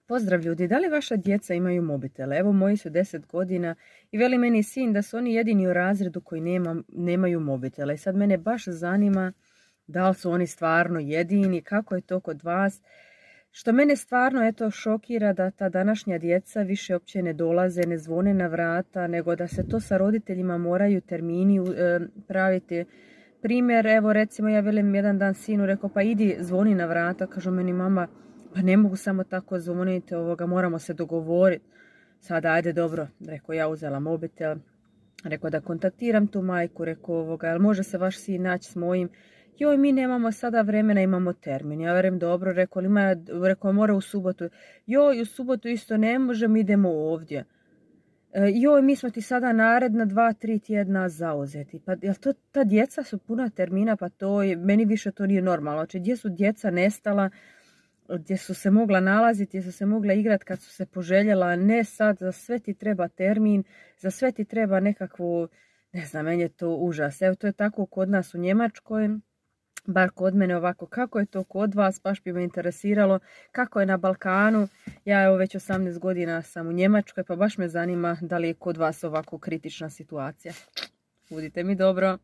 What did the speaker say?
Pozdrav ljudi, da li vaša djeca imaju mobitele? Evo moji su 10 godina i veli meni sin da su oni jedini u razredu koji nemaju mobitele. I sad mene baš zanima da li su oni stvarno jedini, kako je to kod vas. Što mene stvarno šokira da ta današnja djeca više uopće ne dolaze, ne zvone na vrata, nego da se to sa roditeljima moraju termini praviti. Primjer, evo recimo ja velim jedan dan sinu, rekao pa idi zvoni na vrata, kažu meni mama, pa ne mogu samo tako zvoniti, moramo se dogovoriti. Sada ajde dobro, rekao ja uzela mobitel, rekao da kontaktiram tu majku, rekao jel može se vaš sin naći s mojim? Joj, mi nemamo sada vremena, imamo termin. Ja verim dobro, rekao mora u subotu. Joj, u subotu isto ne možemo, idemo ovdje. Joj, mi smo ti sada naredna 2-3 tjedna zauzeti. Pa jel to ta djeca su puna termina, pa meni više to nije normalno. Znači, gdje su djeca nestala, gdje su se mogla nalaziti, gdje su se mogla igrati kad su se poželjela, ne sad, za sve ti treba termin, za sve ti treba nekakvu, ne znam, meni je to užas. Evo, to je tako kod nas u Njemačkoj, bar kod mene ovako. Kako je to kod vas, baš bi me interesiralo, kako je na Balkanu. Ja evo već 18 godina sam u Njemačkoj, pa baš me zanima da li je kod vas ovako kritična situacija. Budite mi dobro.